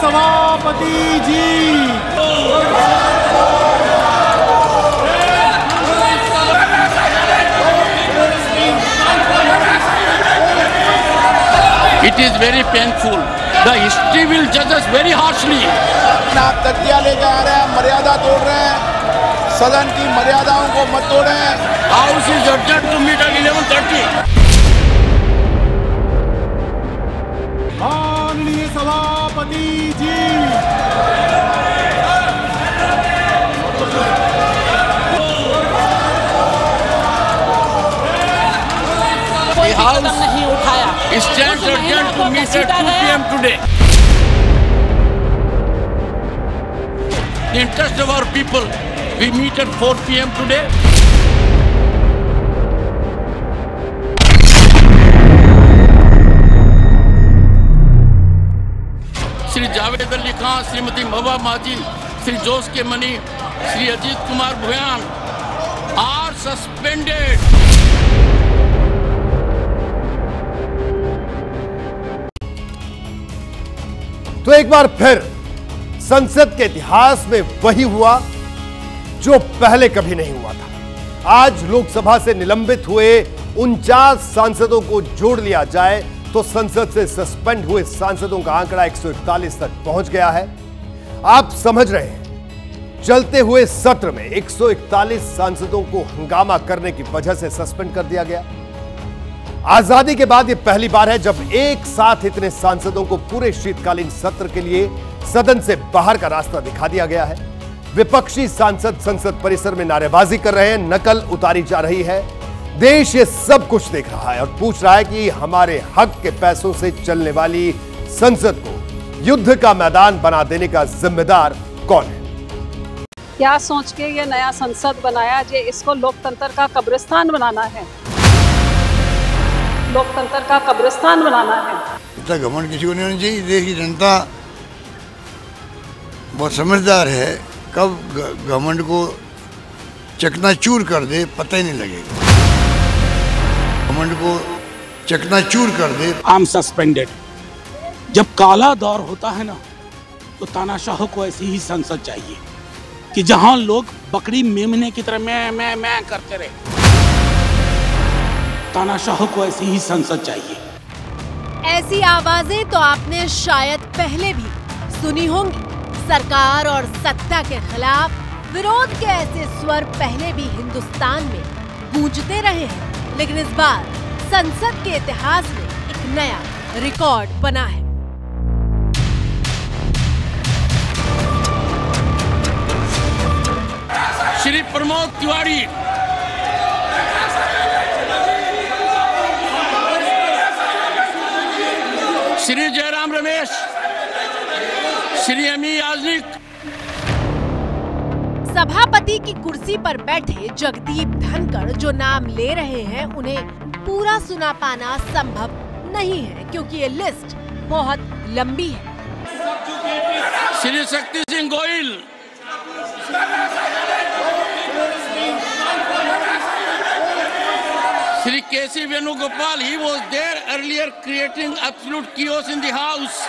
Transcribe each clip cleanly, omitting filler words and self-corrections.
सभापति जी। It is very painful. The history will judge us very harshly. आप तख्तियां लेकर आ रहे हैं, मर्यादा तोड़ रहे हैं, सदन की मर्यादाओं को मत तोड़ें। House is adjourned to meet at 11:30. माननीय सभापति जी। कोई कदम नहीं उठाया। Stands adjourned to meet at 2 p.m. today. In the interest of our people, we meet at 4 p.m. today. Shri Javed Ali Khan, Shrimati महबूबा माजिद, श्री जोश के money, Shri Ajit Kumar Bhuyan are suspended. तो एक बार फिर संसद के इतिहास में वही हुआ जो पहले कभी नहीं हुआ था। आज लोकसभा से निलंबित हुए 49 सांसदों को जोड़ लिया जाए तो संसद से सस्पेंड हुए सांसदों का आंकड़ा 141 तक पहुंच गया है। आप समझ रहे हैं, चलते हुए सत्र में 141 सांसदों को हंगामा करने की वजह से सस्पेंड कर दिया गया। आजादी के बाद यह पहली बार है जब एक साथ इतने सांसदों को पूरे शीतकालीन सत्र के लिए सदन से बाहर का रास्ता दिखा दिया गया है। विपक्षी सांसद संसद परिसर में नारेबाजी कर रहे हैं, नकल उतारी जा रही है। देश ये सब कुछ देख रहा है और पूछ रहा है कि हमारे हक के पैसों से चलने वाली संसद को युद्ध का मैदान बना देने का जिम्मेदार कौन है। क्या सोच के ये नया संसद बनाया जे इसको लोकतंत्र का कब्रिस्तान बनाना है, लोकतंत्र का कब्रिस्तान बनाना है। इतना घमंड किसी को नहीं होना चाहिए। देश की जनता बहुत समझदार है, कब घमंड को चकनाचूर कर दे पता ही नहीं लगेगा। घमंड को चकनाचूर कर दे। I am suspended. जब काला दौर होता है ना तो तानाशाह को ऐसी ही संसद चाहिए कि जहां लोग बकरी मेमने की तरह मैं करते रहे। तानाशाह को ऐसी ही संसद चाहिए। ऐसी आवाजें तो आपने शायद पहले भी सुनी होंगी। सरकार और सत्ता के खिलाफ विरोध के ऐसे स्वर पहले भी हिंदुस्तान में गूंजते रहे हैं, लेकिन इस बार संसद के इतिहास में एक नया रिकॉर्ड बना है। श्री प्रमोद तिवारी, श्री जयराम रमेश, श्री अमी याजनिक। सभापति की कुर्सी पर बैठे जगदीप धनखड़ जो नाम ले रहे हैं, उन्हें पूरा सुना पाना संभव नहीं है क्योंकि ये लिस्ट बहुत लंबी है। Shri Shakti Singh Goyal, Shri K.C. Venugopal, he was there earlier creating absolute chaos in the house.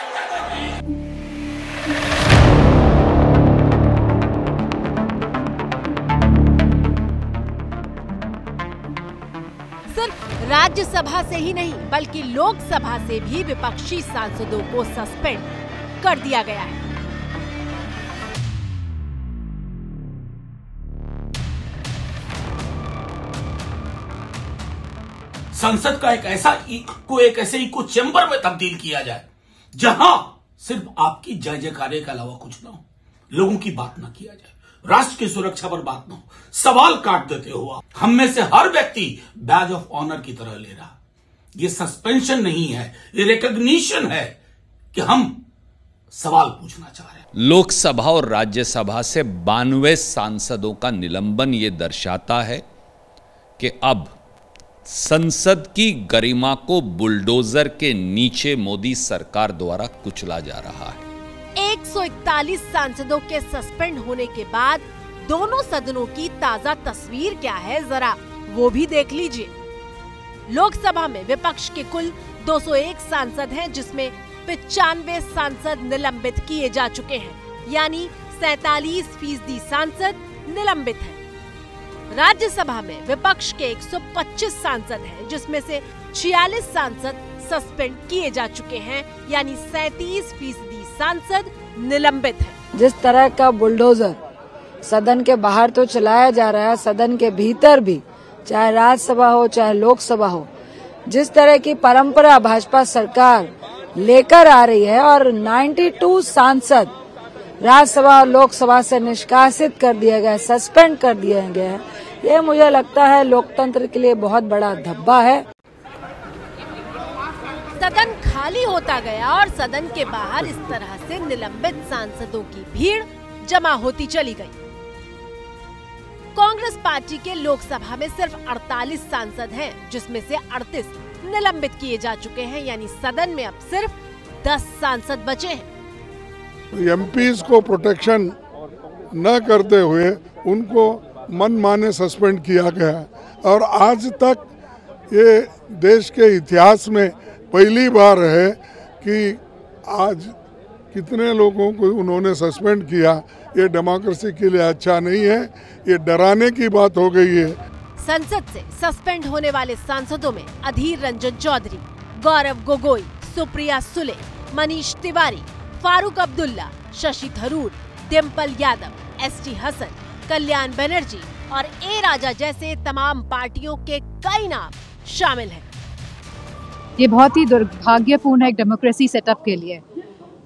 सिर्फ राज्यसभा से ही नहीं बल्कि लोकसभा से भी विपक्षी सांसदों को सस्पेंड कर दिया गया है। संसद का एक ऐसे इको चैम्बर में तब्दील किया जाए जहां सिर्फ आपकी जय जयकारे के अलावा कुछ ना हो, लोगों की बात ना किया जाए, राष्ट्र की सुरक्षा पर बात ना हो, सवाल काट देते हुआ हम में से हर व्यक्ति बैज ऑफ ऑनर की तरह ले रहा। ये सस्पेंशन नहीं है, ये रिकॉग्निशन है कि हम सवाल पूछना चाह रहे हैं। लोकसभा और राज्यसभा से 92 सांसदों का निलंबन ये दर्शाता है कि अब संसद की गरिमा को बुलडोजर के नीचे मोदी सरकार द्वारा कुचला जा रहा है। 141 सांसदों के सस्पेंड होने के बाद दोनों सदनों की ताजा तस्वीर क्या है, जरा वो भी देख लीजिए। लोकसभा में विपक्ष के कुल 201 सांसद हैं, जिसमें 95 सांसद निलंबित किए जा चुके हैं, यानी 47% सांसद निलंबित हैं। राज्यसभा में विपक्ष के 125 सांसद हैं, जिसमें से 46 सांसद सस्पेंड किए जा चुके हैं, यानी 37% सांसद निलंबित हैं। जिस तरह का बुलडोजर सदन के बाहर तो चलाया जा रहा है, सदन के भीतर भी, चाहे राज्यसभा हो चाहे लोकसभा हो, जिस तरह की परंपरा भाजपा सरकार लेकर आ रही है और 92 सांसद राज्यसभा और लोकसभा से निष्कासित कर दिया गया, सस्पेंड कर दिया गया है, ये मुझे लगता है लोकतंत्र के लिए बहुत बड़ा धब्बा है। सदन खाली होता गया और सदन के बाहर इस तरह से निलंबित सांसदों की भीड़ जमा होती चली गई। कांग्रेस पार्टी के लोकसभा में सिर्फ 48 सांसद हैं, जिसमें से 38 निलंबित किए जा चुके हैं, यानी सदन में अब सिर्फ 10 सांसद बचे हैं। एमपीज को प्रोटेक्शन न करते हुए उनको मनमाने सस्पेंड किया गया और आज तक ये देश के इतिहास में पहली बार है कि आज कितने लोगों को उन्होंने सस्पेंड किया। ये डेमोक्रेसी के लिए अच्छा नहीं है, ये डराने की बात हो गई है। संसद से सस्पेंड होने वाले सांसदों में अधीर रंजन चौधरी, गौरव गोगोई, सुप्रिया सुले, मनीष तिवारी, फारूक अब्दुल्ला, शशि थरूर, डिम्पल यादव, एसटी हसन, कल्याण बनर्जी और ए राजा जैसे तमाम पार्टियों के कई नाम शामिल हैं। ये बहुत ही दुर्भाग्यपूर्ण है एक डेमोक्रेसी सेटअप के लिए।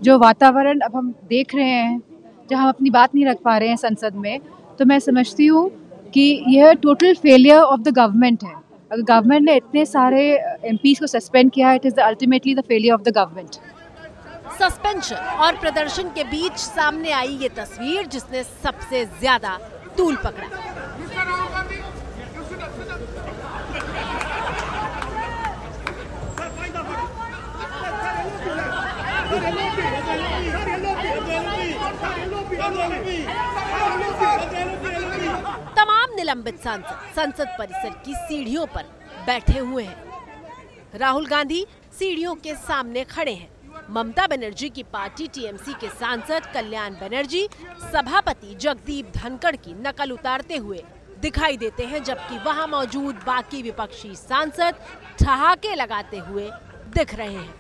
जो वातावरण अब हम देख रहे हैं, जहां हम अपनी बात नहीं रख पा रहे हैं संसद में, तो मैं समझती हूँ कि यह total failure of the government है। अगर गवर्नमेंट ने इतने सारे एमपीज को सस्पेंड किया है, it is ultimately the failure of the government. Suspension और प्रदर्शन के बीच सामने आई ये तस्वीर जिसने सबसे ज्यादा तूल पकड़ा। तमाम निलंबित सांसद संसद परिसर की सीढ़ियों पर बैठे हुए हैं। राहुल गांधी सीढ़ियों के सामने खड़े हैं। ममता बनर्जी की पार्टी टीएमसी के सांसद कल्याण बनर्जी सभापति जगदीप धनखड़ की नकल उतारते हुए दिखाई देते हैं, जबकि वहां मौजूद बाकी विपक्षी सांसद ठहाके लगाते हुए दिख रहे हैं।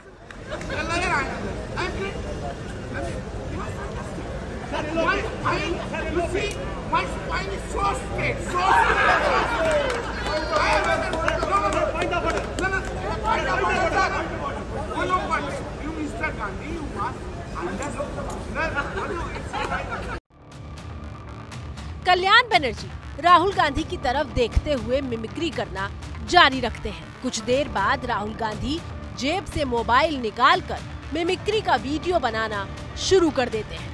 कल्याण बनर्जी राहुल गांधी की तरफ देखते हुए मिमिक्री करना जारी रखते हैं। कुछ देर बाद राहुल गांधी जेब से मोबाइल निकालकर मिमिक्री का वीडियो बनाना शुरू कर देते हैं।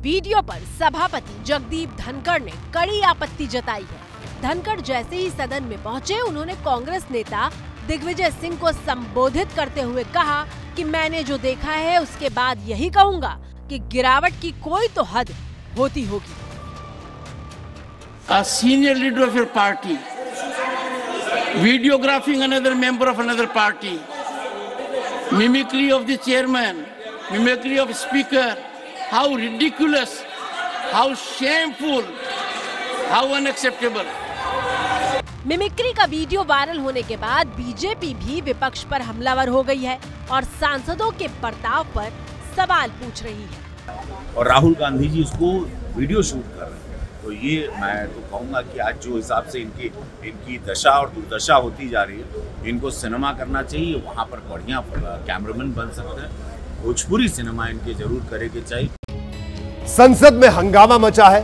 वीडियो पर सभापति जगदीप धनखड़ ने कड़ी आपत्ति जताई है। धनखड़ जैसे ही सदन में पहुंचे, उन्होंने कांग्रेस नेता दिग्विजय सिंह को संबोधित करते हुए कहा कि मैंने जो देखा है उसके बाद यही कहूंगा कि गिरावट की कोई तो हद होती होगी। A senior leader of your party videographing another member of another party, mimicry of the chairman, mimicry of speaker, how ridiculous, how shameful, how unacceptable. Mimicry का वीडियो वायरल होने के बाद बीजेपी भी विपक्ष पर हमलावर हो गई है और सांसदों के बर्ताव पर सवाल पूछ रही है। और राहुल गांधी जी उसको वीडियो शूट कर रहे हैं, तो ये मैं तो कहूँगा कि आज जो हिसाब से इनकी दशा और दुर्दशा होती जा रही है, इनको सिनेमा करना चाहिए। वहाँ पर बढ़िया कैमरामैन बन सकते हैं। भोजपुरी सिनेमा इनके जरूर करे के चाहिए। संसद में हंगामा मचा है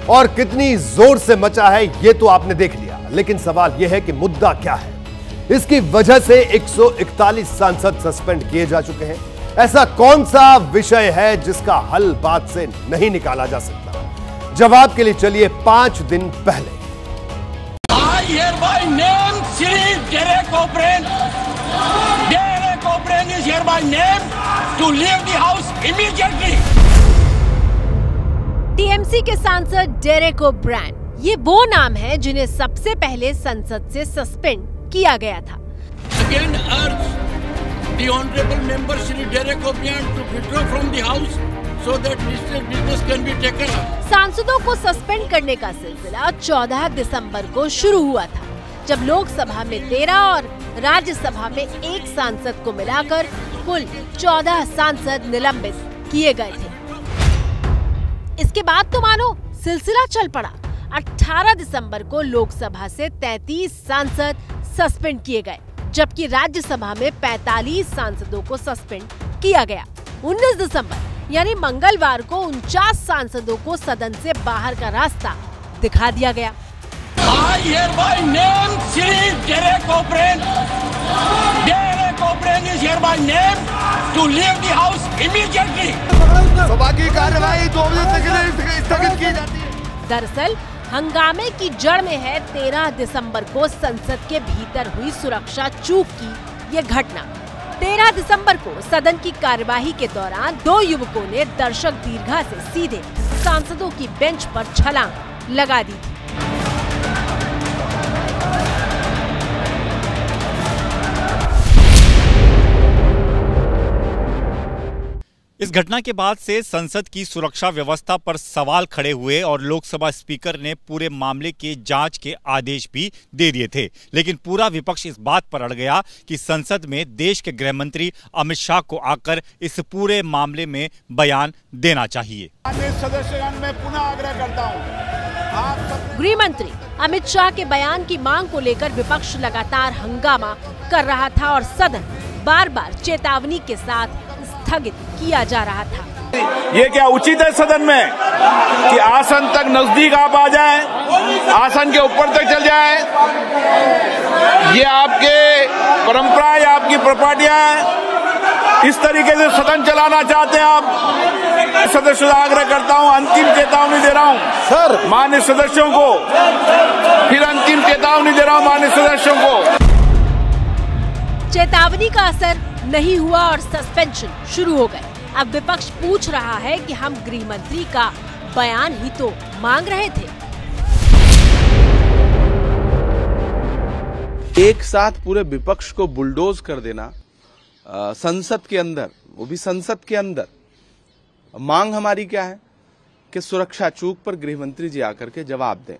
और कितनी जोर से मचा है ये तो आपने देख लिया, लेकिन सवाल यह है कि मुद्दा क्या है। इसकी वजह से 141 सांसद सस्पेंड किए जा चुके हैं। ऐसा कौन सा विषय है जिसका हल बात से नहीं निकाला जा सकता? जवाब के लिए चलिए 5 दिन पहले। I hereby name Shri Derek O'Brien. Derek O'Brien is hereby named to leave the house immediately. TMC के सांसद डेरेक ओब्रायन, ये वो नाम है जिन्हें सबसे पहले संसद से सस्पेंड किया गया था। Again urge the honorable member Shri Derek O'Brien to withdraw from the house so that business can be taken up. सांसदों को सस्पेंड करने का सिलसिला 14 दिसंबर को शुरू हुआ था, जब लोकसभा में 13 और राज्यसभा में 1 सांसद को मिलाकर कुल 14 सांसद निलंबित किए गए थे। इसके बाद तो मानो सिलसिला चल पड़ा। 18 दिसंबर को लोकसभा से 33 सांसद सस्पेंड किए गए, जबकि राज्यसभा में 45 सांसदों को सस्पेंड किया गया। 19 दिसंबर यानी मंगलवार को 49 सांसदों को सदन से बाहर का रास्ता दिखा दिया गया। I hereby name Shri Derek O'Brien. Derek O'Brien is hereby named to leave the house immediately. सभा की कार्यवाही 2 बजे तक के लिए स्थगित की जाती है। दरअसल हंगामे की जड़ में है 13 दिसंबर को संसद के भीतर हुई सुरक्षा चूक की ये घटना। 13 दिसंबर को सदन की कार्यवाही के दौरान 2 युवकों ने दर्शक दीर्घा से सीधे सांसदों की बेंच पर छलांग लगा दी। इस घटना के बाद से संसद की सुरक्षा व्यवस्था पर सवाल खड़े हुए और लोकसभा स्पीकर ने पूरे मामले के जांच के आदेश भी दे दिए थे, लेकिन पूरा विपक्ष इस बात पर अड़ गया कि संसद में देश के गृह मंत्री अमित शाह को आकर इस पूरे मामले में बयान देना चाहिए। सदस्यगण मैं पुनः आग्रह करता हूं, गृह मंत्री अमित शाह के बयान की मांग को लेकर विपक्ष लगातार हंगामा कर रहा था और सदन बार बार चेतावनी के साथ स्थगित किया जा रहा था। ये क्या उचित है सदन में कि आसन तक नजदीक आप आ जाए, आसन के ऊपर तक चल जाए? ये आपके परंपरा है, आपकी प्रॉपर्टियां हैं, इस तरीके से सदन चलाना चाहते हैं आप? सदस्यों से आग्रह करता हूं, अंतिम चेतावनी दे रहा हूं सर माननीय सदस्यों को, फिर अंतिम चेतावनी दे रहा हूं माननीय सदस्यों को। चेतावनी का असर नहीं हुआ और सस्पेंशन शुरू हो गए। अब विपक्ष पूछ रहा है कि हम गृह मंत्री का बयान ही तो मांग रहे थे। एक साथ पूरे विपक्ष को बुलडोज कर देना संसद के अंदर, वो भी संसद के अंदर। मांग हमारी क्या है कि सुरक्षा चूक पर गृह मंत्री जी आकर के जवाब दें।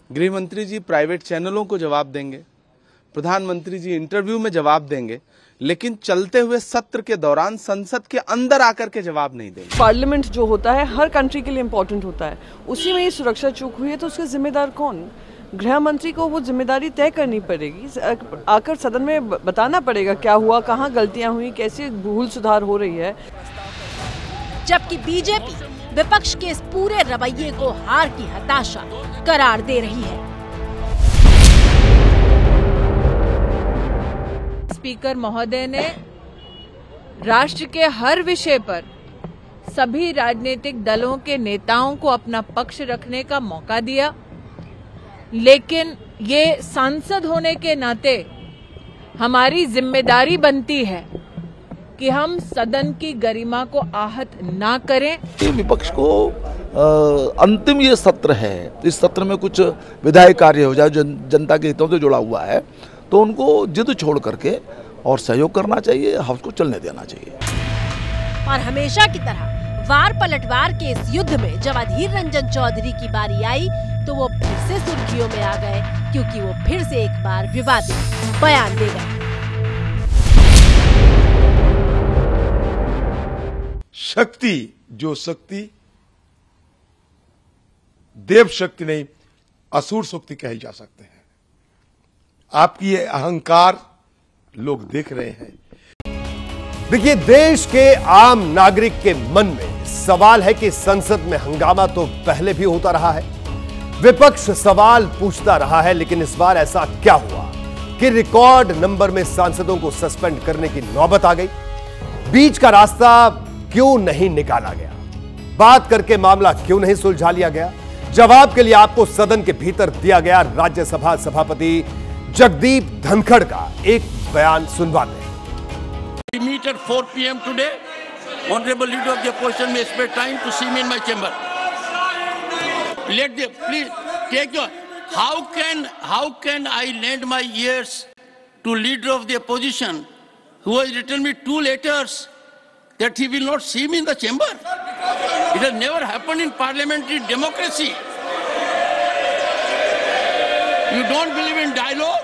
गृह मंत्री जी प्राइवेट चैनलों को जवाब देंगे, प्रधानमंत्री जी इंटरव्यू में जवाब देंगे, लेकिन चलते हुए सत्र के दौरान संसद के अंदर आकर के जवाब नहीं देंगे। पार्लियामेंट जो होता है हर कंट्री के लिए इम्पोर्टेंट होता है, उसी में ये सुरक्षा चूक हुई है तो उसके जिम्मेदार कौन? गृह मंत्री को वो जिम्मेदारी तय करनी पड़ेगी, आकर सदन में बताना पड़ेगा क्या हुआ, कहाँ गलतियां हुई, कैसे भूल सुधार हो रही है। जबकि बीजेपी विपक्ष के इस पूरे रवैये को हार की हताशा करार दे रही है। स्पीकर महोदय ने राष्ट्र के हर विषय पर सभी राजनीतिक दलों के नेताओं को अपना पक्ष रखने का मौका दिया, लेकिन ये सांसद होने के नाते हमारी जिम्मेदारी बनती है कि हम सदन की गरिमा को आहत ना करें। विपक्ष को अंतिम ये सत्र है, इस सत्र में कुछ विधायी कार्य हो जाए जनता के हितों से जुड़ा हुआ है, तो उनको जिद छोड़ करके और सहयोग करना चाहिए, हाउस को चलने देना चाहिए। और हमेशा की तरह वार पलटवार के इस युद्ध में जब अधीर रंजन चौधरी की बारी आई तो वो फिर से सुर्खियों में आ गए, क्योंकि वो फिर से एक बार विवादित बयान दे गए। शक्ति, जो शक्ति देव शक्ति नहीं असुर शक्ति कही जा सकते हैं, आपकी ये अहंकार लोग देख रहे हैं। देखिए, देश के आम नागरिक के मन में सवाल है कि संसद में हंगामा तो पहले भी होता रहा है, विपक्ष सवाल पूछता रहा है, लेकिन इस बार ऐसा क्या हुआ कि रिकॉर्ड नंबर में सांसदों को सस्पेंड करने की नौबत आ गई? बीच का रास्ता क्यों नहीं निकाला गया? बात करके मामला क्यों नहीं सुलझा लिया गया? जवाब के लिए आपको सदन के भीतर दिया गया राज्यसभा सभापति जगदीप धनखड़ का एक बयान सुनवाते हैं। We meet at 4 p.m. today. Honorable Leader of the Opposition may spare time to see me in my chamber. Let them please take your. How can I lend my ears to Leader of the Opposition who has written me 2 letters that he will not see me in the chamber. It has never happened in parliamentary democracy. You don't believe in dialogue?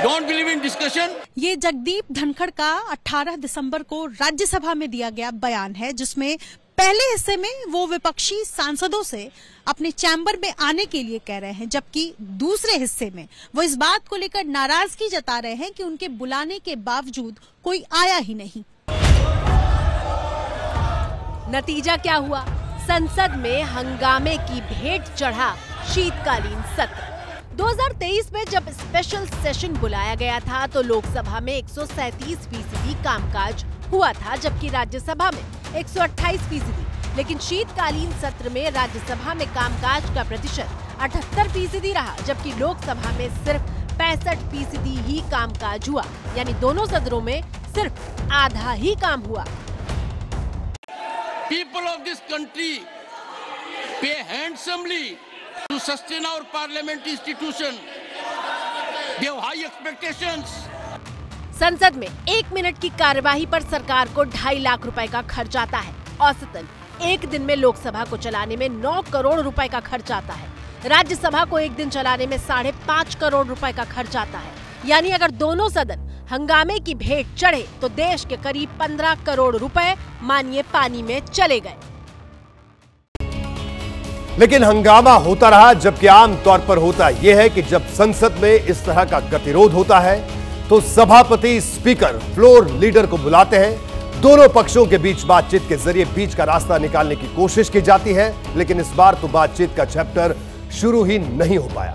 Don't believe in discussion? ये जगदीप धनखड़ का 18 दिसंबर को राज्यसभा में दिया गया बयान है, जिसमें पहले हिस्से में वो विपक्षी सांसदों से अपने चैम्बर में आने के लिए कह रहे हैं, जबकि दूसरे हिस्से में वो इस बात को लेकर नाराजगी जता रहे हैं कि उनके बुलाने के बावजूद कोई आया ही नहीं। नतीजा क्या हुआ? संसद में हंगामे की भेंट चढ़ा शीतकालीन सत्र। 2023 में जब स्पेशल सेशन बुलाया गया था तो लोकसभा में 137% कामकाज हुआ था, जबकि राज्यसभा में 128%। लेकिन शीतकालीन सत्र में राज्यसभा में कामकाज का प्रतिशत 78% रहा, जबकि लोकसभा में सिर्फ 65% ही कामकाज हुआ। यानी दोनों सदनों में सिर्फ आधा ही काम हुआ। People of this country pay handsomely to sustain our parliament institution. They have high expectations. संसद में 1 मिनट की कार्यवाही पर सरकार को 2.5 लाख रुपए का खर्च आता है। औसतन एक दिन में लोकसभा को चलाने में 9 करोड़ रुपए का खर्च आता है। राज्यसभा को एक दिन चलाने में 5.5 करोड़ रुपए का खर्च आता है। यानी अगर दोनों सदन हंगामे की भेंट चढ़े तो देश के करीब 15 करोड़ रुपए मानिए पानी में चले गए। लेकिन हंगामा होता रहा, जबकि आम तौर पर होता यह है कि जब संसद में इस तरह का गतिरोध होता है तो सभापति स्पीकर फ्लोर लीडर को बुलाते हैं। दोनों पक्षों के बीच बातचीत के जरिए बीच का रास्ता निकालने की कोशिश की जाती है, लेकिन इस बार तो बातचीत का चैप्टर शुरू ही नहीं हो पाया।